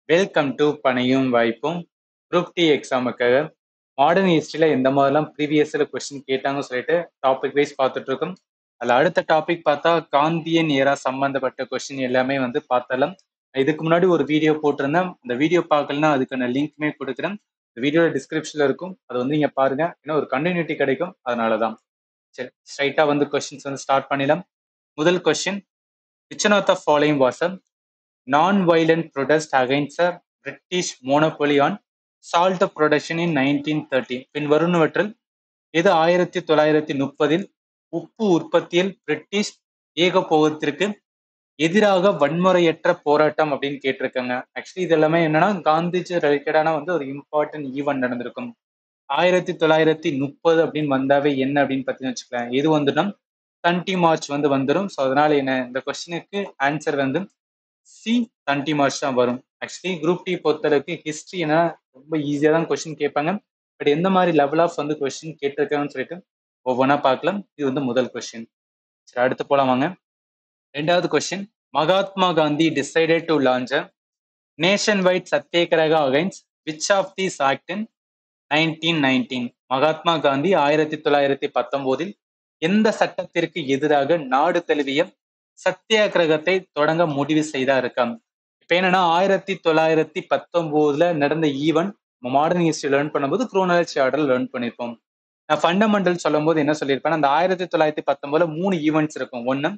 Welcome to பனையும் வாய்ப்பும் group D எக்ஸாமுக்காக modern ஹிஸ்டரியில் எந்த மாதிரிலாம் ப்ரீவியஸில் கொஸ்டின் கேட்டாங்கன்னு சொல்லிட்டு டாபிக் வைஸ் பார்த்துட்டு இருக்கோம். அதில் அடுத்த டாபிக் பார்த்தா காந்தியன் ஏரா சம்பந்தப்பட்ட கொஸ்டின் எல்லாமே பார்த்தலாம். இதுக்கு முன்னாடி ஒரு வீடியோ போட்டிருந்தேன். அந்த வீடியோ பார்க்கலன்னா அதுக்கான லிங்க்மே கொடுக்குறேன். இந்த வீடியோட டிஸ்கிரிப்ஷனில் இருக்கும். அதை நீங்க பாருங்க. ஏன்னா ஒரு கண்டினியூட்டி கிடைக்கும். அதனால தான். சரி, ஸ்ட்ரைட்டாக கொஸ்டின்ஸ் ஸ்டார்ட் பண்ணிடலாம். முதல் question, which one of the following was a non-violent protest against a British monopoly on salt production in 1930. பின் வருவனவற்றில் இது 1930 உப்பு உற்பத்தியில் பிரிட்டிஷ் ஏகபோகத்திற்கு எதிராக வன்முறையற்ற போராட்டம் அப்படின்னு கேட்டிருக்காங்க. ஆக்சுவலி இது எல்லாமே என்னன்னா காந்திஜி ரிலேட்டடான ஒரு இம்பார்ட்டன்ட் ஈவெண்ட் நடந்திருக்கும். 1930 அப்படின்னு வந்தாவே என்ன அப்படின்னு பார்த்தீங்கன்னு வச்சுக்கலாம். இது வந்துன்னா 30 மார்ச் வந்துடும். ஸோ அதனால என்ன, இந்த கொஸ்டினுக்கு ஆன்சர் சி 30 மார்ச் தான் வரும். ஆக்சுவலி குரூப் டி பொறுத்தளவுக்கு ஹிஸ்ட்ரி என்ன ரொம்ப ஈஸியாக தான் கொஸ்டின் கேட்பாங்க. பட் எந்த மாதிரி லெவல் ஆஃப் கொஸ்டின் கேட்டிருக்காங்கன்னு சொல்லிட்டு ஒவ்வொன்றா பார்க்கலாம். இது முதல் கொஸ்டின். சரி, அடுத்து போலாம் வாங்க. ரெண்டாவது question, Mahatma Gandhi decided to launch a nationwide satyagraha against which of these act in 1919. Mahatma Gandhi 1919 எந்த சட்டத்திற்கு எதிராக நாடு தழுவிய சத்தியாகிரகத்தை தொடங்க முடிவு செய்தா இருக்காங்க. இப்ப என்னன்னா 1919 நடந்த ஈவெண்ட் மாடர்ன் ஹிஸ்டரி லேர்ன் பண்ணும்போது குரோனாலஜி ஆர்டர் லேர்ன் பண்ணிருப்போம். நான் ஃபண்டமெண்டல் சொல்லும் போது என்ன சொல்லியிருப்பேன், அந்த 1919 3 ஈவெண்ட்ஸ் இருக்கும். ஒன்னு,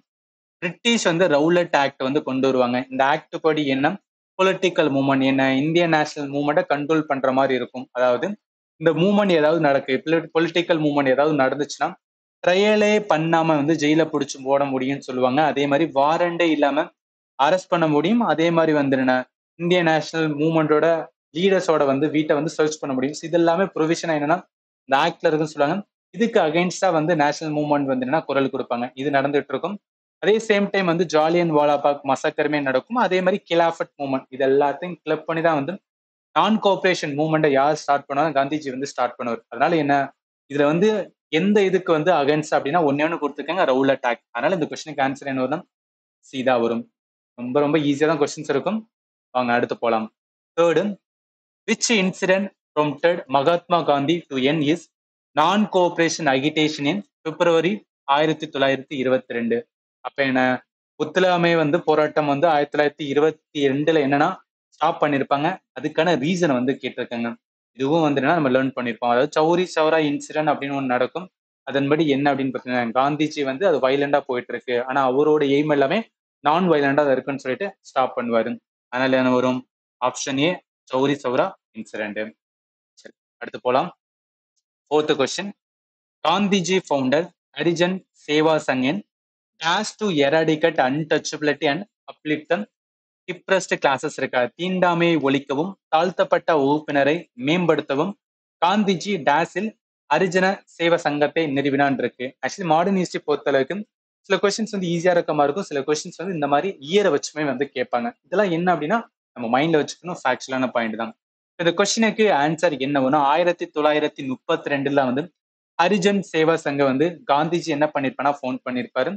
பிரிட்டிஷ் ரவுலட் ஆக்ட் கொண்டு வருவாங்க. இந்த ஆக்ட் படி என்ன, பொலிட்டிக்கல் மூவ்மெண்ட் என்ன, இந்தியன் நேஷனல் மூவ்மெண்ட்டை கண்ட்ரோல் பண்ற மாதிரி இருக்கும். அதாவது இந்த மூவ்மெண்ட் ஏதாவது நடக்கு, பொலிட்டிக்கல் மூவ்மெண்ட் ஏதாவது நடந்துச்சுன்னா ட்ரையலே பண்ணாம ஜெயில பிடிச்சி போட முடியும்னு சொல்லுவாங்க. அதே மாதிரி வாரண்டே இல்லாம அரெஸ்ட் பண்ண முடியும். அதே மாதிரி இந்தியன் நேஷனல் மூவ்மெண்டோட லீடர்ஸோட வீட்டை சர்ச் பண்ண முடியும். இது எல்லாமே ப்ரொவிஷன் என்னன்னா இந்த ஆக்ட்ல இருக்குன்னு சொல்லுவாங்க. இதுக்கு அகைன்ஸ்டா நேஷனல் மூவ்மெண்ட் குரல் கொடுப்பாங்க. இது நடந்துட்டு இருக்கும். அதே சேம் டைம் ஜாலியன் வாலாபாக் மசக்கருமே நடக்கும். அதே மாதிரி கிலாஃபட் மூவ்மெண்ட், இது எல்லாத்தையும் கிளப் பண்ணி தான் நான் கோஆபரேஷன் மூவ்மெண்ட்டை யார் ஸ்டார்ட் பண்ணாலும் காந்திஜி ஸ்டார்ட் பண்ணுவார். அதனால என்ன, இதுல எந்த இதுக்கு அகைன்ஸ்ட் அப்படின்னா ஒன்னு கொடுத்துருக்காங்க, ரவுலட் ஆக்ட். அதனால இந்த கொஸ்டினுக்கு ஆன்சர் என்ன வரும், சீதா வரும். ரொம்ப ரொம்ப ஈஸியா தான் கொஸ்டின்ஸ் இருக்கும். வாங்க அடுத்து போலாம். Third, which incident prompted Mahatma Gandhi to end his non cooperation agitation in February 1922. அப்ப என்ன, ஒத்துழையாமை போராட்டம் 1922 என்னன்னா ஸ்டாப் பண்ணிருப்பாங்க. அதுக்கான ரீசன் கேட்டிருக்காங்க. இதுவும் நம்ம லேர்ன் பண்ணிருப்போம். அதாவது சௌரி சௌரா இன்சிடென்ட் அப்படின்னு ஒன்று நடக்கும். அதன்படி என்ன அப்படின்னு பார்த்தீங்கன்னா, காந்திஜி அது வைலண்டா போயிட்டு இருக்கு. ஆனா அவரோட எய்ம் எல்லாமே நான் வைலண்டா இருக்குன்னு சொல்லிட்டு ஸ்டாப் பண்ணுவாரு. அதனால என்ன வரும், option A, Chauri Chaura incident. சரி, அடுத்து போலாம். Fourth question, Gandhiji founder Harijan Seva Sangh டேஷ் to eradicate untouchability and uplift depressed classes இருக்கா, தீண்டாமையை ஒழிக்கவும் தாழ்த்தப்பட்ட வகுப்பினரை மேம்படுத்தவும் காந்திஜி டேஸில் ஹரிஜன சேவ சங்கத்தை நிறுவினான் இருக்கு. ஆக்சுவலி மாடர்ன் ஹிஸ்டரி பொறுத்தளவுக்கு சில கொஸ்டின்ஸ் ஈஸியா இருக்க மாதிரி இருக்கும். சில கொஸ்டின்ஸ் இந்த மாதிரி இயரை வச்சுமே கேட்பாங்க. இதெல்லாம் என்ன அப்படின்னா நம்ம மைண்ட்ல வச்சுக்கணும், ஃபேக்சுவலான பாயிண்ட் தான். இந்த கொஸ்டினுக்கு ஆன்சர் என்ன வேணும், 1932 ஹரிஜன் சேவா சங்கம் காந்திஜி என்ன பண்ணிருப்பானா ஃபவுண்ட் பண்ணிருப்பாரு.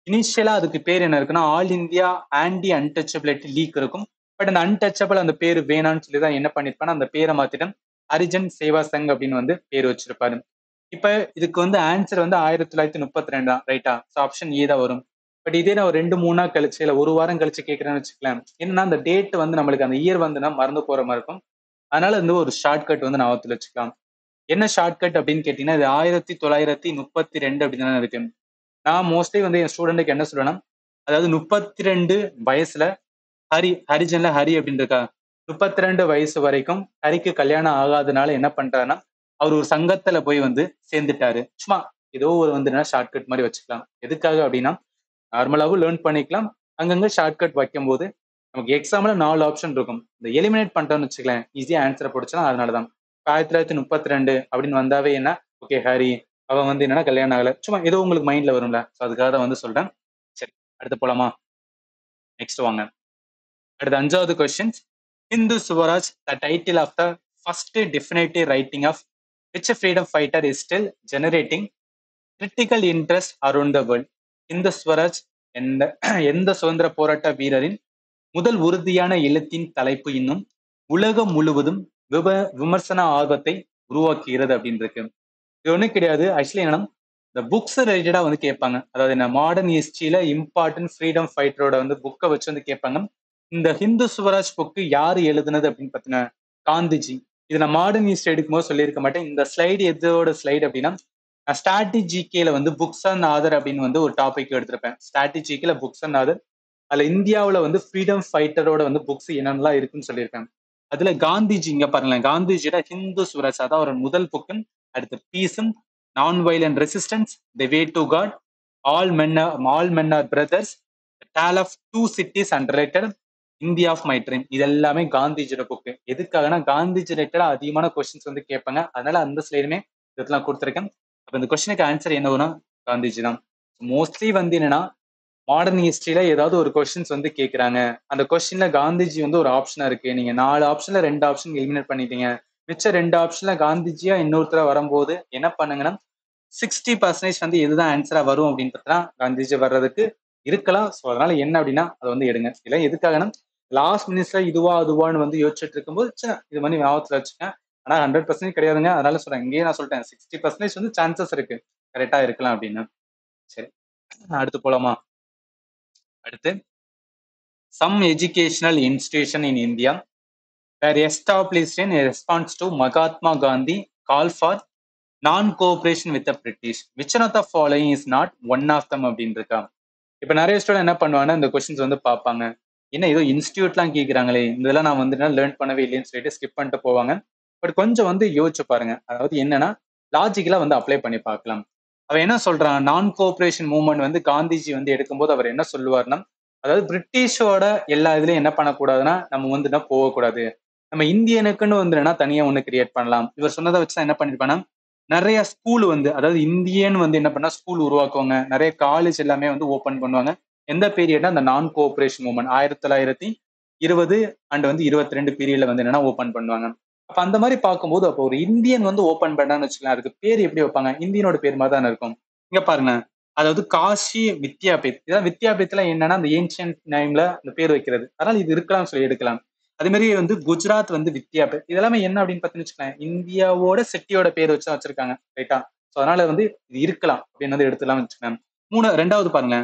இனிஷியலா அதுக்கு பேர் என்ன இருக்குன்னா all India anti untouchability league இருக்கும். பட் அந்த அன்டச்சபிள் அந்த பேர் வேணான்னு சொல்லி தான் என்ன பண்ணிருப்பானா அந்த பேரை மாத்திட்டு ஹரிஜன் சேவா சங் அப்படின்னு பேர் வச்சிருப்பாரு. இப்ப இதுக்கு ஆன்சர் 1932 தான், ரைட்டா? ஸோ ஆப்ஷன் ஏ தான் வரும். பட் இதே நான் ஒரு 2-3 நாள் கழிச்சு இல்ல ஒரு வாரம் கழிச்சு கேட்கறேன்னு வச்சுக்கலாம், என்னன்னா அந்த டேட் நம்மளுக்கு அந்த இயர் மறந்து போற மாதிரி இருக்கும். அதனால ஒரு ஷார்ட்கட் ஞாபகத்துல வச்சுக்கலாம். என்ன ஷார்ட்கட் அப்படின்னு கேட்டீங்கன்னா, இது 1932 அப்படின்னு தான் இருக்கு. நான் மோஸ்ட்லி என் ஸ்டூடெண்ட்டுக்கு என்ன சொல்லுவேன்னா, அதாவது 32 வயசுல ஹரிஜன்ல ஹரி அப்படின்னு இருக்கா, 32 வயசு வரைக்கும் ஹரிக்கு கல்யாணம் ஆகாதனால என்ன பண்றாருன்னா அவர் ஒரு சங்கத்துல போய் சேர்ந்துட்டாரு. சும்மா ஏதோ ஒரு ஷார்ட்கட் மாதிரி வச்சுக்கலாம். எதுக்காக அப்படின்னா நார்மலாவும் லேர்ன் பண்ணிக்கலாம். அங்கங்க ஷார்ட்கட் வைக்கும் போது நமக்கு எக்ஸாம்ல 4 ஆப்ஷன் இருக்கும். இந்த எலிமினேட் பண்ணிட்டோம்னு வச்சுக்கலாம், ஈஸியா ஆன்சரை பிடிச்சலாம். அதனாலதான் 1932 அப்படின்னு வந்தாவே என்ன, ஓகே ஹரி அவன் என்னன்னா கல்யாணம் ஆகல, சும்மா ஏதோ உங்களுக்கு மைண்ட்ல வரும்ல, அதுக்காக தான் சொல்றேன். சரி, அடுத்து போலாமா? நெக்ஸ்ட் வாங்க. அடுத்த 5வது question, Hind Swaraj the title of the first definitive writing of which freedom fighter is still generating critical interest around the world. Hind Swaraj எந்த சுதந்திர போராட்ட வீரரின் முதல் உறுதியான எழுத்தின் தலைப்பு இன்னும் உலகம் முழுவதும் விமர்சன ஆர்வத்தை உருவாக்குகிறது அப்படின்னு இருக்கு. இது ஒண்ணும் கிடையாது. ஆக்சுவலி என்னன்னா இந்த புக்ஸ் ரிலேட்டடா வந்து கேட்பாங்க. அதாவது என்ன மாடர்ன் ஹிஸ்டரியில இம்பார்ட்டன்ட் ஃப்ரீடம் ஃபைட்டரோட வந்து புக்கை வச்சு வந்து கேட்பாங்க. இந்த ஹிந்து சுவராஜ் புக்கு யாரு எழுதுனது அப்படின்னு பார்த்தீங்கன்னா காந்திஜி. இது நான் மாடர்ன் ஹிஸ்டரி எடுக்கும்போது சொல்லியிருக்க மாட்டேன். இந்த ஸ்லைடு எதோட ஸ்லைடு அப்படின்னா ஸ்ட்ராட்டஜிகேல வந்து புக்ஸ் அண்ட் ஆதர் அப்படின்னு வந்து ஒரு டாபிக் எடுத்திருப்பேன். ஸ்ட்ராட்டஜிக்கேல புக்ஸ் அண்ட் ஆதர். அதுல இந்தியாவுல வந்து ஃப்ரீடம் ஃபைட்டரோட வந்து புக்ஸ் என்னென்னலாம் இருக்குன்னு சொல்லியிருக்காங்க. அதுல காந்திஜி இங்க பாருங்களேன், காந்திஜியோட ஹிந்து சுவராஜ் அதான் ஒரு முதல் புக்கு. அடுத்து பீஸும் non violent resistance, the way to God, all men are brothers, tale of two cities and related, India of my dream. இது எல்லாமே காந்திஜியோட புக்கு. எதுக்காகனா காந்திஜி ரிலேட்டடா அதிகமான கொஸ்டின்ஸ் வந்து கேட்பாங்க. அதனால அந்த ஸ்லைடுமே இதெல்லாம் கொடுத்துருக்கேன். அப்ப இந்த கொஸ்டினுக்கு ஆன்சர் என்ன வரும்? காந்திஜி தான். மோஸ்ட்லி வந்து என்னன்னா மாடர்ன் ஹிஸ்டரியில ஏதாவது ஒரு கொஸ்டின்ஸ் வந்து கேட்குறாங்க. அந்த கொஸ்டின்ல காந்திஜி வந்து ஒரு ஆப்ஷனா இருக்கு. நீங்க 4 ஆப்ஷன்ல 2 ஆப்ஷன் எலிமினேட் பண்ணிட்டீங்க. மிச்ச 2 ஆப்ஷன்ல காந்திஜியா இன்னொருத்தர வரும்போது என்ன பண்ணுங்கன்னா 60% வந்து இதுதான் ஆன்சரா வரும் அப்படின்றதுதான் காந்திஜி வர்றதுக்கு இருக்கலாம். ஸோ அதனால என்ன அப்படின்னா அதை வந்து எடுங்க. இல்லை எதுக்காகனா லாஸ்ட் மினிட்ஸ்ல இதுவா அதுவான்னு வந்து யோசிச்சுட்டு இருக்கும்போது இது மாதிரி ஞாபகத்துல வச்சுக்கேன். ஆனா 100% கிடையாதுங்க. அதனால சொல்றேன், இங்கேயே நான் சொல்லிட்டேன் 60% வந்து சான்சஸ் இருக்கு கரெக்டா இருக்கலாம் அப்படின்னு. சரி, அடுத்து போலாமா? அடுத்து some educational institution in India were established in response to Mahatma Gandhi call for non-cooperation with the British. Which one of the following is not one of them அப்படின்னு இருக்கா? இப்ப நிறைய ஸ்டூடெண்ட் என்ன பண்ணுவாங்கன்னா இந்த கொஸ்டின்ஸ் வந்து பார்ப்பாங்க. என்ன ஏதோ இன்ஸ்டியூட்லாம் கேட்குறாங்களே, இதெல்லாம் நான் வந்து லேர்ன் பண்ணவே இல்லைன்னு சொல்லிட்டு ஸ்கிப் பண்ணிட்டு போவாங்க. பட் கொஞ்சம் வந்து யோசிச்சு பாருங்க. அதாவது என்னன்னா லாஜிக்கலா வந்து அப்ளை பண்ணி பார்க்கலாம். அவன் என்ன சொல்றான், நான் கோஆபரேஷன் மூவ்மெண்ட் வந்து காந்திஜி வந்து எடுக்கும்போது அவர் என்ன சொல்லுவார்னா, அதாவது பிரிட்டிஷோட எல்லா இதுலயும் என்ன பண்ணக்கூடாதுன்னா நம்ம வந்து என்ன போகக்கூடாது, நம்ம இந்தியனுக்குன்னு வந்து தனியா ஒண்ணு கிரியேட் பண்ணலாம். இவர் சொன்னதை வச்சுதான் என்ன பண்ணிருப்பானா நிறைய ஸ்கூல் வந்து அதாவது இந்தியன் வந்து என்ன பண்ணா ஸ்கூல் உருவாக்குவாங்க. நிறைய காலேஜ் எல்லாமே வந்து ஓபன் பண்ணுவாங்க. எந்த பீரியட்னா அந்த நான் கோஆபரேஷன் மூவ்மெண்ட் 1920 அண்ட் வந்து 22 பீரியட்ல வந்து என்னன்னா ஓபன் பண்ணுவாங்க. அப்ப அந்த மாதிரி பார்க்கும்போது அப்போ ஒரு இந்தியன் வந்து ஓபன் பண்ணான்னு வச்சுக்கலாம், அதுக்கு பேர் எப்படி வைப்பாங்க? இந்தியனோட பேர் மாதிரி தானே இருக்கும். இங்க பாருங்க, அதாவது காஷி வித்யாபீத். இதான் வித்யாபீத்ல என்னன்னா அந்த ஏன்ஷியன்ட் நேம்ல அந்த பேர் வைக்கிறது. அதனால இது இருக்கலாம் சொல்லி எடுக்கலாம். அதே மாதிரி வந்து குஜராத் வந்து வித்யாபீத். இதெல்லாமே என்ன அப்படின்னு பார்த்தீங்கன்னு வச்சுக்கோங்க, இந்தியாவோட சிட்டியோட பேர் வச்சு தான் வச்சிருக்காங்க. ரைட்டா? ஸோ அதனால வந்து இது இருக்கலாம் அப்படின்னு வந்து எடுத்துலாம் வச்சுக்கோங்க. ரெண்டாவது பாருங்க,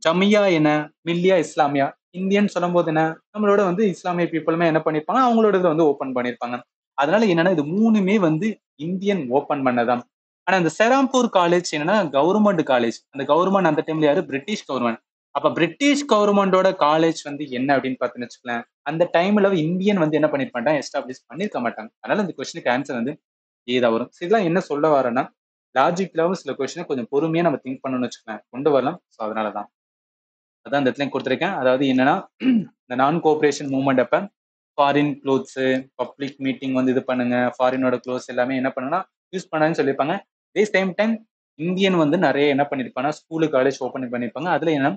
ஜமியா என்ன, மில்லியா இஸ்லாமியா. இந்தியன் சொல்லும் போது என்ன, நம்மளோட வந்து இஸ்லாமிய பீப்புளுமே என்ன பண்ணிருப்பாங்க, அவங்களோட இதை வந்து ஓப்பன் பண்ணிருப்பாங்க. அதனால என்னன்னா இது மூணுமே வந்து இந்தியன் ஓப்பன் பண்ணதான். ஆனா இந்த செராம்பூர் காலேஜ் என்னன்னா கவர்மெண்ட் காலேஜ். அந்த கவர்மெண்ட் அந்த டைம்ல யாரு? British government. அப்ப பிரிட்டிஷ் கவர்மெண்டோட காலேஜ் வந்து என்ன அப்படின்னு பார்த்துன்னு வச்சுக்கலாம், அந்த டைம்ல இந்தியன் வந்து என்ன பண்ணிருப்பாங்க, எஸ்டாப்ளிஷ் பண்ணிருக்க மாட்டாங்க. அதனால இந்த கொஸ்டினுக்கு ஆன்சர் வந்து ஏதா வரும். இதெல்லாம் என்ன சொல்ல வரேன்னா லாஜிக்கலாவும் சில கொஸ்டினை கொஞ்சம் பொறுமையா நம்ம திங்க் பண்ணணும்னு வச்சுக்கலாம், கொண்டு வரலாம். ஸோ அதனாலதான் அதான் இந்த இடத்துல கொடுத்துருக்கேன். அதாவது என்னன்னா இந்த நான் கோஆபரேஷன் மூவ்மெண்ட் அப்ப ஃபாரின் க்ளோத்ஸ், பப்ளிக் மீட்டிங் வந்து இது பண்ணுங்க, ஃபாரினோட க்ளோத்ஸ் எல்லாமே என்ன பண்ணுன்னா யூஸ் பண்ணான்னு சொல்லியிருப்பாங்க. அதே சேம் டைம் இந்தியன் வந்து நிறைய என்ன பண்ணிருப்பாங்க, ஸ்கூலு காலேஜ் ஓப்பன் பண்ணிருப்பாங்க. அதுல என்ன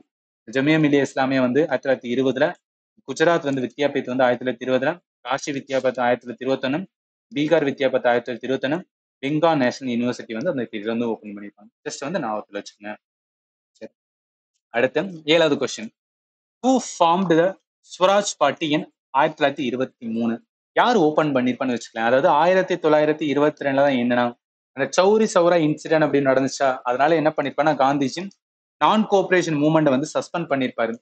ஜமியா மில்லியா இஸ்லாமியா வந்து 1920, குஜராத் வந்து வித்யாபீத் வந்து 1920, காஷி வித்யாபீத் 1921, பீகார் வித்யாபீத் 1921, பெங்கால் நேஷனல் யூனிவர்சிட்டி வந்து அந்த பீரியட் வந்து ஓப்பன் பண்ணிருப்பாங்க. ஜஸ்ட் வந்து ஞாபகத்தில் வச்சுக்கோங்க. சரி, அடுத்து 7வது question. Who formed the Swaraj party இன் 1923? யார் ஓபன் பண்ணிருப்பான்னு வச்சுக்கலாம். அதாவது 1922 தான் என்னன்னா அந்த சௌரி சௌரா இன்சிடென்ட் அப்படின்னு நடந்துச்சா, அதனால என்ன பண்ணிருப்பான்னா காந்திஜி நான் கோஆபரேஷன் மூவ்மெண்ட் வந்து சஸ்பெண்ட் பண்ணிருப்பாரு.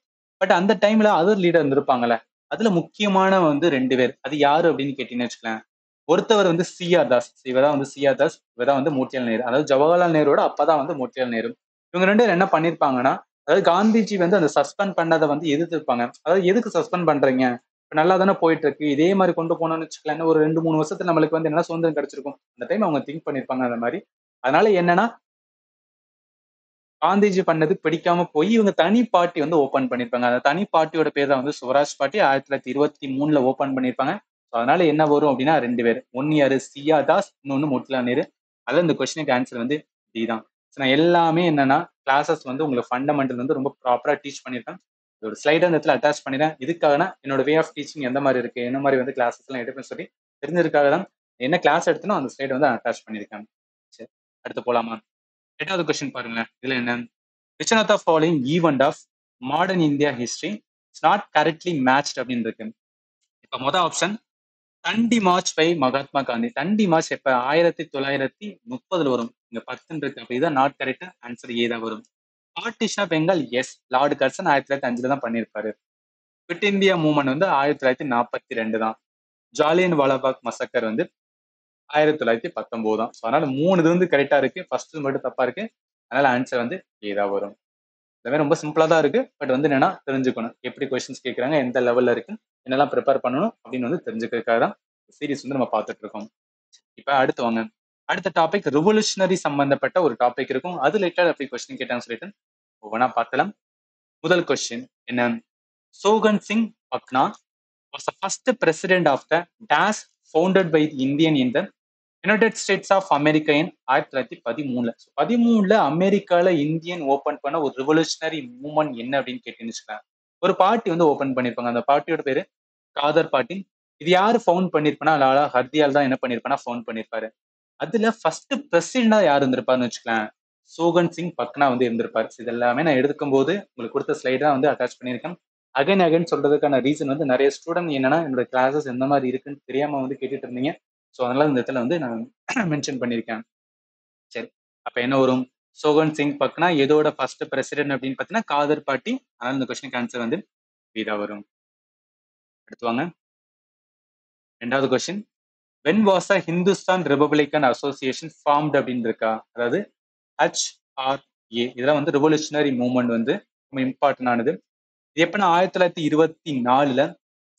பட் அந்த டைம்ல அதர் லீடர் இருந்திருப்பாங்கல்ல, அதுல முக்கியமான வந்து 2 பேர். அது யாரு அப்படின்னு கேட்டீங்கன்னு வச்சுக்கலாம். ஒருத்தவர் வந்து சிஆர் தாஸ். இவதான் வந்து சிஆர் தாஸ், இவதான் வந்து மோட்டிலால் நேரு. அதாவது ஜவஹர்லால் நேருவோட அப்பதான் வந்து மோட்டிலால் நேரு. இவங்க 2 பேரும் என்ன பண்ணிருப்பாங்கன்னா, அதாவது காந்திஜி வந்து அந்த சஸ்பெண்ட் பண்ணதை வந்து எதிர்த்திருப்பாங்க. அதாவது எதுக்கு சஸ்பெண்ட் பண்றீங்க, இப்ப நல்லா தானே போயிட்டு இருக்கு, இதே மாதிரி கொண்டு போனோம்னு வச்சுக்கலாம், ஒரு 2-3 வருஷத்துல நம்மளுக்கு வந்து என்ன சுதந்திரம் கிடைச்சிருக்கும். அந்த டைம் அவங்க திங்க் பண்ணிருப்பாங்க அந்த மாதிரி. அதனால என்னன்னா காந்திஜி பண்ணது பிடிக்காம போய் இவங்க தனி பார்ட்டி வந்து ஓபன் பண்ணிருப்பாங்க. அந்த தனி பார்ட்டியோட பேர் தான் வந்து சுவராஜ் பார்ட்டி. 1923 ஓபன் பண்ணிருப்பாங்க. அதனால என்ன வரும் அப்படின்னா 2 பேர். ஒன்னு யாரு? சியா தாஸ், இன்னொன்னு மோட்டிலால் நேரு. அதான் இந்த கொஸ்டினுக்கு ஆன்சர் வந்து டி தான். நான் எல்லாமே என்னன்னா கிளாஸஸ் வந்து உங்களுக்கு ஃபண்டமெண்டல் வந்து ரொம்ப ப்ராப்பரா டீச் பண்ணிருக்கேன். ஒரு ஸ்லைட் அந்த இடத்துல அட்டாச் பண்ணிடுறேன். இதுக்காகனா என்னோட வே ஆஃப் டீச்சிங் எந்த மாதிரி இருக்கு, என்ன மாதிரி வந்து கிளாஸஸ் எல்லாம் எடுப்பேன்னு சொல்லி தெரிஞ்சதுக்காக தான் என்ன கிளாஸ் எடுத்தனோ அந்த ஸ்லைட் வந்து அட்டாச் பண்ணியிருக்கேன். சரி, அடுத்து போலாமா? 8வது கொஸ்டின் பாருங்க. இதுல என்ன, which one of the following event of modern India history it's not correctly matched அப்படின்னு இருக்கு. இப்ப மொதல் option Dandi march by Mahatma Gandhi. Dandi march எப்ப 1930 வரும். இங்க 10 இருக்கு. அப்ப இதுதான் நாட் கரெக்ட். ஆன்சர் ஏ தான் வரும். Partition of Bengal yes, Lord Curzon 1905 தான் பண்ணியிருப்பாரு. குவிட் இந்தியா மூவ்மெண்ட் வந்து 1942 தான். ஜாலியன் வாலாபாக் மசக்கர் வந்து 1919 தான். அதனால 3 இது வந்து கரெக்டா இருக்கு. ஃபர்ஸ்ட் மட்டும் தப்பா இருக்கு. அதனால ஆன்சர் வந்து ஏ தான் வரும். எல்லாமே ரொம்ப சிம்பிளா தான் இருக்கு. பட் வந்து என்னன்னா தெரிஞ்சுக்கணும் எப்படி கொஸ்டின்ஸ் கேட்கறாங்க, எந்த லெவல்ல இருக்கு, என்னெல்லாம் ப்ரிப்பேர் பண்ணணும் அப்படின்னு வந்து தெரிஞ்சுக்கிறதுக்காக தான் சீரிஸ் வந்து நம்ம பார்த்துட்டு இருக்கோம். இப்ப அடுத்து வாங்க. அடுத்த டாபிக் ரெவல்யூஷனரி சம்பந்தப்பட்ட ஒரு டாபிக் இருக்கும். அது ரிலேட்டட் அப்படி கொஸ்டின் கேட்டாங்க சொல்லிட்டு ஒவ்வொன்றா பார்க்கலாம். முதல் கொஸ்டின் என்ன? சோகன் Singh பக்னா was the first president of the DAS founded by the Indian in the United States of America in 1913. 13 அமெரிக்கால இந்தியன் ஓபன் பண்ண ஒரு ரெவல்யூஷனரி மூவ்மெண்ட் என்ன அப்படின்னு கேட்டீங்கன்னு ஒரு பார்ட்டி வந்து ஓபன் பண்ணிருப்பாங்க. அந்த பார்ட்டியோட பேரு காதர் பார்ட்டி. இது யாரு ஃபவுண்ட் பண்ணிருப்பானா, லாலா ஹர்தியால் தான் என்ன பண்ணிருப்பானா ஃபவுண்ட் பண்ணிருப்பாரு. அதுல ஃபர்ஸ்ட் பிரசிடண்டா யார் இருந்திருப்பாருன்னு வச்சுக்கலாம், சோகன் சிங் பக்னா வந்து இருந்திருப்பாரு. இது எல்லாமே நான் எடுக்கும் போது உங்களுக்கு கொடுத்த ஸ்லைட் தான் வந்து அட்டாச் பண்ணியிருக்கேன். அகைன் சொல்றதுக்கான ரீசன் வந்து நிறைய ஸ்டூடெண்ட் என்னன்னா என்னோட கிளாஸஸ் எந்த மாதிரி இருக்குன்னு தெரியாம வந்து கேட்டுட்டு இருந்தீங்க. ஸோ அதனால இந்த இடத்துல வந்து நான் மென்ஷன் பண்ணியிருக்கேன். சரி, அப்ப என்ன வரும்? சோகன் சிங் பக்னா எதோட ஃபர்ஸ்ட் பிரசிடென்ட் அப்படின்னு பார்த்தீங்கன்னா காதர் பார்ட்டி. அதனால இந்த கொஸ்டினுக்கு ஆன்சர் வந்து வீதா வரும். அடுத்து வாங்க. ரெண்டாவது question, when was the Hindustan Republican Association formed அப்படின்னு இருக்கா? அதாவது HRA. இதெல்லாம் வந்து ரெவல்யூஷனரி மூவ்மெண்ட் வந்து ரொம்ப இம்பார்ட்டன்ட் ஆனது. இது எப்பன்னா 1924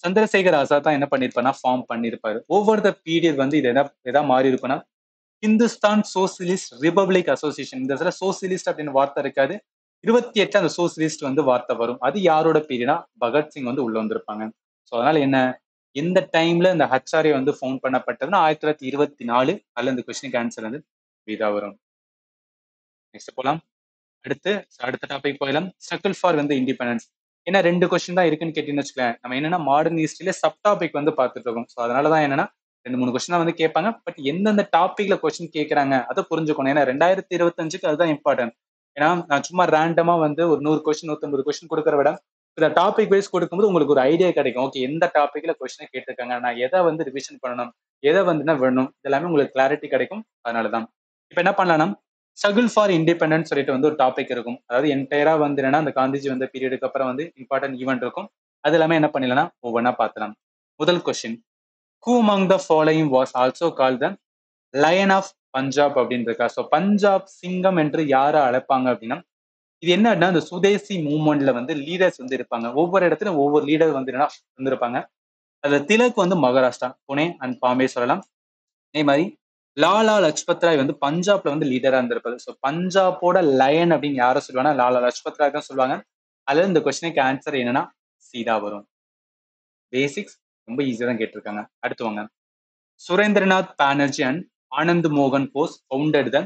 சந்திரசேகர் ஆசாத் தான் என்ன பண்ணிருப்பாருன்னா ஃபார்ம் பண்ணிருப்பாரு. ஓவர் த பீரியட் வந்து இது எதா மாறி இருக்குன்னா ஹிந்துஸ்தான் சோசியலிஸ்ட் ரிபப்ளிக் அசோசியேஷன். இந்த இடத்துல சோசியலிஸ்ட் அப்படின்னு வார்த்தை இருக்காது. 28 அந்த சோசியலிஸ்ட் வந்து வார்த்தை வரும். அது யாரோட பீரியட்னா பகத்சிங் வந்து உள்ள வந்திருப்பாங்க. ஸோ அதனால என்ன, எந்த டைம்ல இந்த ஹச்ஆர்ஏ வந்து ஃபவுண்ட் பண்ணப்பட்டதுன்னா 1924. அதுல இந்த கொஸ்டினுக்கு ஆன்சர் வந்து இதா வரும். நெக்ஸ்ட் போலாம். அடுத்த டாபிக் போயிடலாம். ஸ்ட்ரகிள் ஃபார் வந்து இண்டிபெண்டன்ஸ். ஏன்னா 2 கொஸ்டின் தான் இருக்குன்னு கேட்டீங்கன்னு வச்சுக்கேன். நம்ம என்னன்னா மாடர்ன் ஹிஸ்டரியில சப் டாபிக் வந்து பார்த்துட்டு இருக்கோம். ஸோ அதனாலதான் என்னன்னா 2-3 கொஸ்டின் தான் வந்து கேட்பாங்க. பட் எந்தெந்த டாபிக்ல கொஸ்டின் கேட்கறாங்க அதை புரிஞ்சுக்கணும். ஏன்னா 2025க்கு அதுதான் இம்பார்ட்டன்ட். ஏன்னா நான் சும்மா ரேண்டமா வந்து ஒரு 100 கொஸ்டின் 150 கொஸ்டின் கொடுக்கற விட இந்த டாபிக் வைஸ் கொடுக்கும்போது உங்களுக்கு ஒரு ஐடியா கிடைக்கும். ஓகே, எந்த டாபிக்ல கொஸ்டின் கேட்டிருக்காங்க, நான் எதை வந்து ரிவிஷன் பண்ணணும், எதை வந்து வேணும், இதெல்லாமே உங்களுக்கு கிளாரிட்டி கிடைக்கும். அதனாலதான் இப்ப என்ன பண்ணலாம், ஸ்ட்ரகிள் ஃபார் இண்டிபெண்டன்ஸ் சொல்லிட்டு வந்து ஒரு டாபிக் இருக்கும். அதாவது என்டையரா வந்து என்னன்னா அந்த காந்திஜி வந்த பீரியடுக்கு அப்புறம் வந்து இம்பார்ட்டன்ட் ஈவெண்ட் இருக்கும். அது எல்லாமே என்ன பண்ணலன்னா ஒவ்வொன்றா பார்க்கலாம். முதல் question, who among the following was also called the lion of Punjab அப்படின்னு இருக்கா? ஸோ பஞ்சாப் சிங்கம் என்று யாரை அழைப்பாங்க அப்படின்னா, இது என்னன்னா இந்த சுதேசி மூவ்மெண்ட்ல வந்து லீடர்ஸ் வந்து இருப்பாங்க. ஒவ்வொரு இடத்துல ஒவ்வொரு லீடர் வந்து என்ன இருந்திருப்பாங்க. அதுல திலக் வந்து மகாராஷ்டிரா, புனே அண்ட் பாம்பே சொல்லலாம். அதே மாதிரி லாலா லஜ்பத் ராய் வந்து பஞ்சாப்ல வந்து லீடரா இருந்திருப்பாரு. ஸோ பஞ்சாபோட லயன் அப்படின்னு யாரை சொல்லுவாங்கன்னா லாலா லஜ்பத் ராய் தான் சொல்லுவாங்க. அதுல இந்த கொஸ்டினுக்கு ஆன்சர் என்னன்னா சீதா வரும். பேசிக்ஸ் ரொம்ப ஈஸியா தான் கேட்டிருக்காங்க. அடுத்து வாங்க. சுரேந்திரநாத் பானர்ஜி அண்ட் ஆனந்த் மோகன் Bose founded the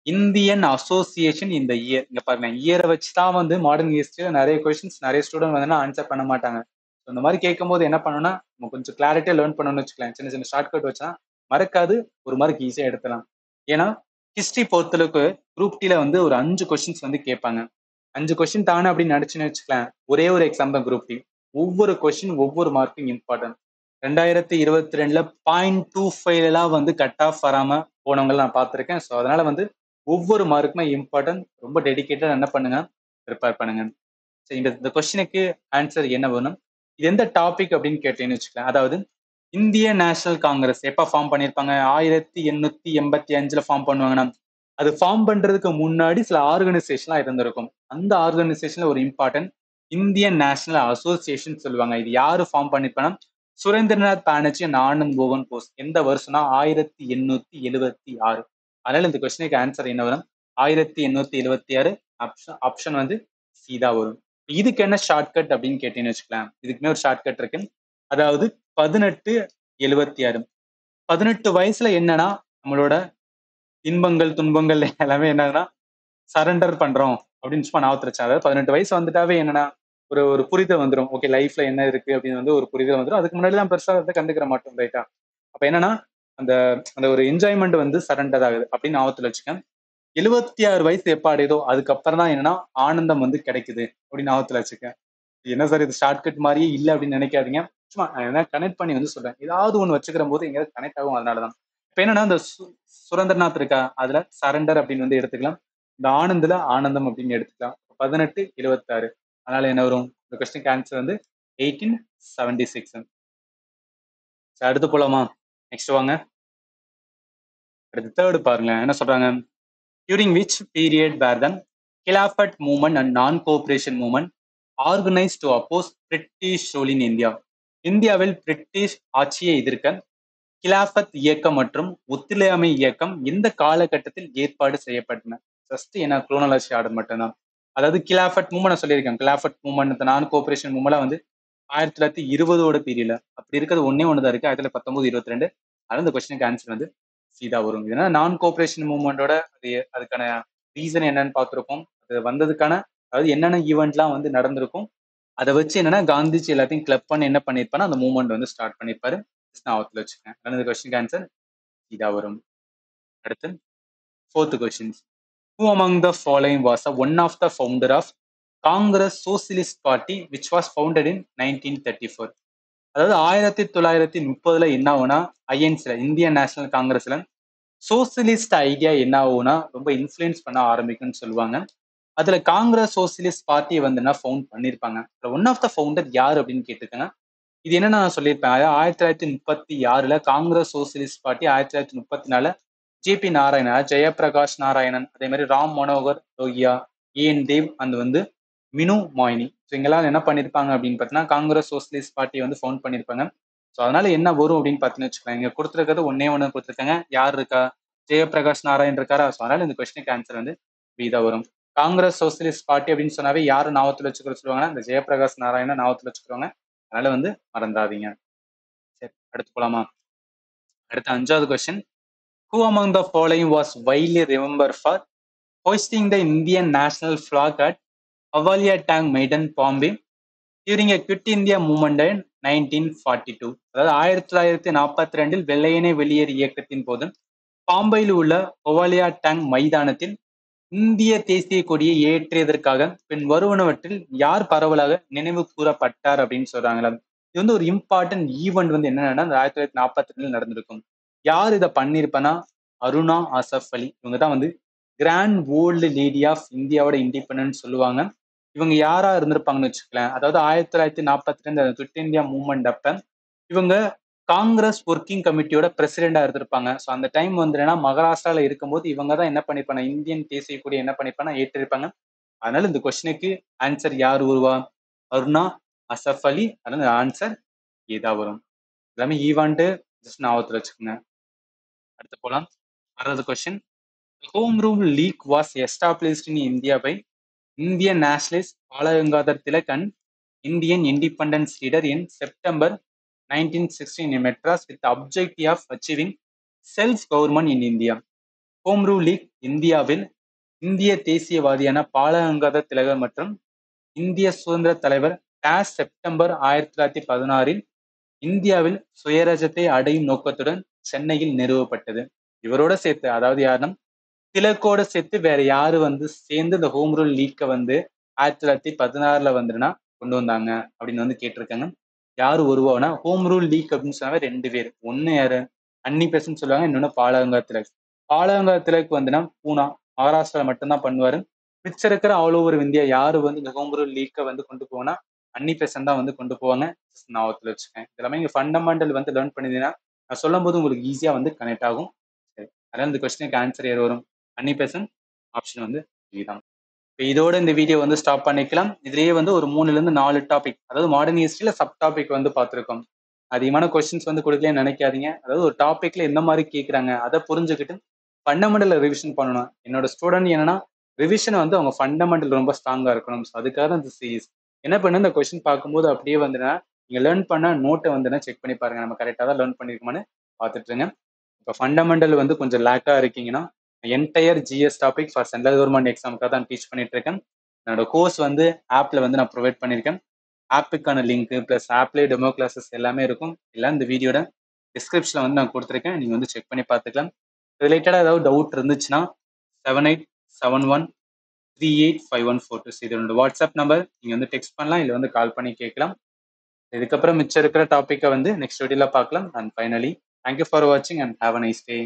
Indian association இந்த இயர். இங்க பாருங்க, இயரை வச்சுதான் வந்து மாடர்ன் ஹிஸ்டரியில நிறைய கொஸ்டின்ஸ் நிறைய ஸ்டூடெண்ட் வந்து ஆன்சர் பண்ண மாட்டாங்க. இந்த மாதிரி கேட்கும் போது என்ன பண்ணணும்னா நம்ம கொஞ்சம் கிளாரிட்டியா லேர்ன் பண்ணணும்னு வச்சுக்கலாம். சின்ன சின்ன ஷார்ட் கட் வச்சா மறக்காது, ஒரு மார்க் ஈஸியா எடுத்துலாம். ஏன்னா ஹிஸ்டரி பொறுத்தளவுக்கு குரூப் டில வந்து ஒரு 5 கொஸ்டின்ஸ் வந்து கேட்பாங்க. 5 கொஸ்டின் தானே அப்படின்னு நினைச்சுன்னு வச்சுக்கலாம். ஒரே ஒரு எக்ஸாம் தான் குரூப் டி. ஒவ்வொரு கொஸ்டின் ஒவ்வொரு மார்க்கும் இம்பார்ட்டன்ட். 2022 0.25 வந்து கட் ஆஃப் வராம போனவங்க நான் பார்த்திருக்கேன். ஸோ அதனால வந்து ஒவ்வொரு மார்க்குமே இம்பார்ட்டன்ட். ரொம்ப டெடிக்கேட்டா என்ன பண்ணுங்க, ப்ரிப்பேர் பண்ணுங்க. சரி, இந்த கொஸ்டினுக்கு ஆன்சர் என்ன வேணும், இது எந்த டாபிக் அப்படின்னு கேட்டீங்கன்னு வச்சுக்கலாம். அதாவது இந்திய நேஷனல் காங்கிரஸ் எப்ப ஃபார்ம் பண்ணிருப்பாங்க? 1885 ஃபார்ம் பண்ணுவாங்கன்னா, அது ஃபார்ம் பண்றதுக்கு முன்னாடி சில ஆர்கனைசேஷன்லாம் இருந்திருக்கும். அந்த ஆர்கனைசேஷன்ல ஒரு இம்பார்ட்டன்ட் இந்தியன் நேஷனல் அசோசியேஷன் சொல்லுவாங்க. இது யாரு ஃபார்ம் பண்ணிருப்பாங்கன்னா சுரேந்திரநாத் பானர்ஜி அண்ட் ஆனந்த் மோகன் போஸ். எந்த வருஷம்னா 1876. அதனால இந்த கொஸ்டினுக்கு ஆன்சர் என்ன வரும்? 1876. ஆப்ஷன் வந்து சீதா வரும். இதுக்கு என்ன ஷார்ட்கட் அப்படின்னு கேட்டீங்கன்னு வச்சுக்கலாம். இதுக்குமே ஒரு ஷார்ட்கட் இருக்கு. அதாவது 1876. 18 வயசுல என்னன்னா நம்மளோட இன்பங்கள் துன்பங்கள் எல்லாமே என்னன்னா சரண்டர் பண்றோம் அப்படின்னு சும்மா ஞாபகத்துல வச்சேன். அதாவது 18 வயசு வந்துட்டாவே என்னன்னா ஒரு புரிதல் வந்துடும். ஓகே, லைஃப்ல என்ன இருக்கு அப்படின்னு வந்து ஒரு புரிதல் வந்துடும். அதுக்கு முன்னாடி தான் பெருசா வந்து கண்டுக்கிற மாட்டோம், ரைட்டா? அப்ப என்னன்னா அந்த அந்த ஒரு என்ஜாய்மெண்ட் வந்து சரண்டர் ஆகுது அப்படின்னு ஞாபகத்துல வச்சுக்கேன். 76 வயசு எப்ப அடையுதோ அதுக்கப்புறம் தான் என்னன்னா ஆனந்தம் வந்து கிடைக்குது அப்படின்னு ஞாபகத்துல வச்சுக்கேன். என்ன சார் இது ஷார்ட்கட் மாதிரியே இல்லை அப்படின்னு நினைக்காதீங்க. சும்மா என்ன கனெக்ட் பண்ணி வந்து சொல்றேன். ஏதாவது ஒன்று வச்சுக்கிற போது எங்கேயாவது கனெக்ட் ஆகும், அதனாலதான். இப்ப என்னன்னா இந்த சுரேந்திரநாத் இருக்கா, அதுல சரண்டர் அப்படின்னு வந்து எடுத்துக்கலாம். இந்த ஆனந்துல ஆனந்தம் அப்படின்னு எடுத்துக்கலாம். 1876. அதனால என்ன வரும்? இந்த கொஸ்டின் ஆன்சர் வந்து 1876. அடுத்து போலாமா? நெக்ஸ்ட் வாங்க. அடுத்து தேர்டு பாருங்களேன், என்ன சொல்றாங்க? During which period were the Khilafat movement and non-cooperation movement organized to oppose British rule in India? இந்தியாவில் பிரிட்டிஷ் ஆட்சியை எதிர்க்க கிலாஃபத் இயக்கம் மற்றும் ஒத்துழையாமை இயக்கம் எந்த காலகட்டத்தில் ஏற்பாடு செய்யப்பட்டன? ஜஸ்ட் என்ன குரோனாலஜி ஆர்டர் மட்டும்தான். அதாவது கிலாஃபட் மூவ்மெண்ட் சொல்லியிருக்கேன். கிலாஃபட் மூவ்மெண்ட், நான் கோஆபரேஷன் மூவ்மெண்ட் வந்து 1920 பீரியட்ல அப்படி இருக்கிறது ஒன்னே ஒண்ணுதான் இருக்கு, 1919, 22. அதனால இந்த கொஸ்டினுக்கு ஆன்சர் வந்து சீதா வரும். ஏன்னா நான் கோஆபரேஷன் மூவ்மெண்டோட அதுக்கான ரீசன் என்னன்னு பார்த்துருக்கோம். அது வந்ததுக்கான அதாவது என்னென்ன ஈவெண்ட்லாம் வந்து நடந்திருக்கும், அதை வச்சு என்னன்னா காந்திஜி எல்லாத்தையும் கிளப் பண்ணி என்ன பண்ணிருப்பாரு, அந்த மூவ்மெண்ட் வந்து ஸ்டார்ட் பண்ணிருப்பாரு. ஞாபகத்தில் வச்சுக்கேன். அதனால இந்த கொஸ்டினுக்கு ஆன்சர் சீதா வரும். அடுத்து fourth question. Who among the following was one of the founder of Congress Socialist Party which was founded in 1934? அதாவது 1930 என்ன ஆகும்னா ஐஎன்சில இந்தியன் நேஷனல் காங்கிரஸ்ல சோசியலிஸ்ட் ஐடியா என்ன ஆகும்னா ரொம்ப இன்ஃபுளுன்ஸ் பண்ண ஆரம்பிக்கும்னு சொல்லுவாங்க. அதுல காங்கிரஸ் சோசியலிஸ்ட் பார்ட்டியை வந்து என்ன ஃபவுண்ட் பண்ணிருப்பாங்க. ஒன் ஆஃப் த ஃபவுண்டர் யார் அப்படின்னு கேட்டிருக்காங்க. இது என்ன நான் சொல்லியிருப்பேன், 1936 Congress socialist party, 1934 JP Narayanan, Jayaprakash Narayanan, அதே மாதிரி ராம் மனோகர் லோகியா, ஏஎன் தேவ் அண்ட் வந்து மினு மாயினி. ஸோ இங்கெல்லாம் என்ன பண்ணிருப்பாங்க அப்படின்னு பார்த்தீங்கன்னா காங்கிரஸ் சோசியலிஸ்ட் பார்ட்டியை வந்து ஃபவுண்ட் பண்ணிருப்பாங்க. ஸோ அதனால என்ன வரும் அப்படின்னு பார்த்தீங்கன்னு வச்சுக்கலாம். இங்க கொடுத்துருக்கிறது ஒன்னே ஒன்று கொடுத்துருக்காங்க. யார் இருக்கா? ஜெயபிரகாஷ் நாராயண் இருக்காரா? ஸோ அதனால இந்த கொஸ்டினுக்கு ஆன்சர் வந்து பி தான் வரும். காங்கிரஸ் சோசியலிஸ்ட் பார்ட்டி அப்படின்னு சொன்னாவே யாரும் நாவத்தில் வச்சுக்கிற சொல்லுவாங்கன்னா இந்த ஜெயபிரகாஷ் நாராயணன் நாவத்தில் வச்சுக்கிறவங்க. அதனால வந்து மறந்துடாதீங்க. சரி, அடுத்து போலாமா? அடுத்த 5வது question. Who among the following was widely remembered for hoisting the Indian national flag at Avalia Tang Maiden, Bombay during a Quit India movement in 1942? அதாவது 1942 வெள்ளையனே வெளியேறு இயக்கத்தின் போது பாம்பையில் உள்ள ஒவாலியா டேங் மைதானத்தில் இந்திய தேசிய கொடியை ஏற்றியதற்காக பின் வருவனவற்றில் யார் பரவலாக நினைவு கூறப்பட்டார் அப்படின்னு சொல்றாங்களா? இது வந்து ஒரு இம்பார்ட்டன்ட் ஈவெண்ட் வந்து என்னன்னா 1942 நடந்திருக்கும். யார் இதை பண்ணிருப்பனா? அருணா ஆசப் அலி. இவங்க தான் வந்து கிராண்ட் ஓல்டு லேடி ஆஃப் இந்தியாவோட இண்டிபெண்டன்ஸ் சொல்லுவாங்க. இவங்க யாரா இருந்திருப்பாங்கன்னு வச்சுக்கலாம். அதாவது 1942 குவிட் இந்தியா மூவ்மெண்ட் அப்ப இவங்க காங்கிரஸ் ஒர்க்கிங் கமிட்டியோட பிரசிடென்டா இருந்திருப்பாங்க. ஸோ அந்த டைம் வந்து என்னன்னா மகாராஷ்டிரால இருக்கும்போது இவங்க தான் என்ன பண்ணிருப்பாங்க, இந்தியன் தேசிய கொடி என்ன பண்ணிருப்பாங்க, ஏற்றிருப்பாங்க. அதனால இந்த கொஸ்டினுக்கு ஆன்சர் யார் வருவா? அருணா அசஃப் அலி. அதனால ஆன்சர் ஏதா வரும். எல்லாமே ஈவான்ட்டு ஜஸ்ட் ஞாபகத்தில் வச்சுக்கோங்க. அடுத்து போலாம். 6வது question. Home rule league was established in India by Indian nationalist Balgangadhar Tilak and Indian independence leader in September 1916 in Madras with the objective of achieving self-government in India. Home rule league இந்தியாவில் இந்திய தேசியவாதியான பாலகங்காதர் திலகர் மற்றும் இந்திய சுதந்திர தலைவர் செப்டம்பர் 1916 இந்தியாவில் சுயராஜ்யத்தை அடையும் நோக்கத்துடன் சென்னையில் நிறுவப்பட்டது. இவரோட சேர்த்து, அதாவது யாருன்னா திலக்கோட சேர்த்து வேற யாரு வந்து சேர்ந்து இந்த ஹோம் ரூல் லீக்கை வந்து 1916 வந்துன்னா கொண்டு வந்தாங்க அப்படின்னு வந்து கேட்டிருக்காங்க. யாரு வருவாங்கன்னா ஹோம் ரூல் லீக் அப்படின்னு சொன்னாவே 2 பேர். ஒன்னு யாரு? அன்னி பெசன்ட் சொல்லுவாங்க, இன்னொன்னு பாலகங்காதர் திலக். பாலகங்காதர் திலக் வந்துன்னா பூனா மகாராஷ்டிரா மட்டும்தான் பண்ணுவாரு. மிச்சம் இருக்கிற ஆல் ஓவர் இந்தியா யாரு வந்து இந்த ஹோம் ரூல் லீக்கை வந்து கொண்டு போனா அன்னி பெசன்ட் தான் வந்து கொண்டு போவாங்க. ஞாபகத்தில் வச்சுக்கேன். இதெல்லாமே இங்க ஃபண்டமெண்டல் வந்து லேர்ன் பண்ணிருந்தீங்கன்னா நான் சொல்லும் போது உங்களுக்கு ஈஸியா வந்து கனெக்ட் ஆகும். சரி, அதனால இந்த கொஸ்டினுக்கு ஆன்சர் யார் வரும்? அன்னி பெசன்ட். ஆப்ஷன் வந்து இதுதான். இப்போ இதோட இந்த வீடியோ வந்து ஸ்டாப் பண்ணிக்கலாம். இதுலயே வந்து ஒரு 3-4 டாபிக், அதாவது மாடர்ன் ஹிஸ்டரியில சப் டாபிக் வந்து பார்த்துருக்கோம். அதிகமான கொஸ்டின்ஸ் வந்து கொடுக்கலன்னு நினைக்காதீங்க. அதாவது ஒரு டாபிக்ல எந்த மாதிரி கேட்குறாங்க அதை புரிஞ்சுக்கிட்டு ஃபண்டமெண்டல் ரிவிஷன் பண்ணணும். என்னோட ஸ்டூடெண்ட் என்னன்னா ரிவிஷன் வந்து அவங்க ஃபண்டமெண்டல் ரொம்ப ஸ்ட்ராங்கா இருக்கணும். ஸோ அதுக்காக தான் இந்த சீரீஸ். என்ன பண்ணு, இந்த கொஸ்டின் பார்க்கும்போது அப்படியே வந்துன்னா நீங்க லேர்ன் பண்ண நோட்டை வந்துன்னா செக் பண்ணி பாருங்க, நம்ம கரெக்டாக தான் லேர்ன் பண்ணிருக்கோமான்னு பார்த்துட்டு இருங்க. இப்போ ஃபண்டமெண்டல் வந்து கொஞ்சம் லேக்கா இருக்கீங்கன்னா entire GS topic for central government எக்ஸாமுக்காக தான் டீச் பண்ணிட்டு இருக்கேன். என்னோட கோர்ஸ் வந்து ஆப்ல வந்து நான் ப்ரொவைட் பண்ணியிருக்கேன். ஆப்புக்கான லிங்க் பிளஸ் ஆப்லேயே டெமோ கிளாஸஸ் எல்லாமே இருக்கும். எல்லாம் இந்த வீடியோட டிஸ்கிரிப்ஷன்ல வந்து நான் கொடுத்துருக்கேன். நீங்க வந்து செக் பண்ணி பார்த்துக்கலாம். ரிலேட்டடா ஏதாவது டவுட் இருந்துச்சுன்னா 7871 385142. இது என்னோட வாட்ஸ்அப் நம்பர். நீங்க வந்து டெக்ஸ்ட் பண்ணலாம், இல்ல வந்து கால் பண்ணி கேட்கலாம். இதுக்கப்புறம் மிச்சம் இருக்கிற டாபிக்கை வந்து நெக்ஸ்ட் வீடியோல பார்க்கலாம். அண்ட் ஃபைனலி தேங்க்யூ ஃபார் வாட்சிங் and have a nice day.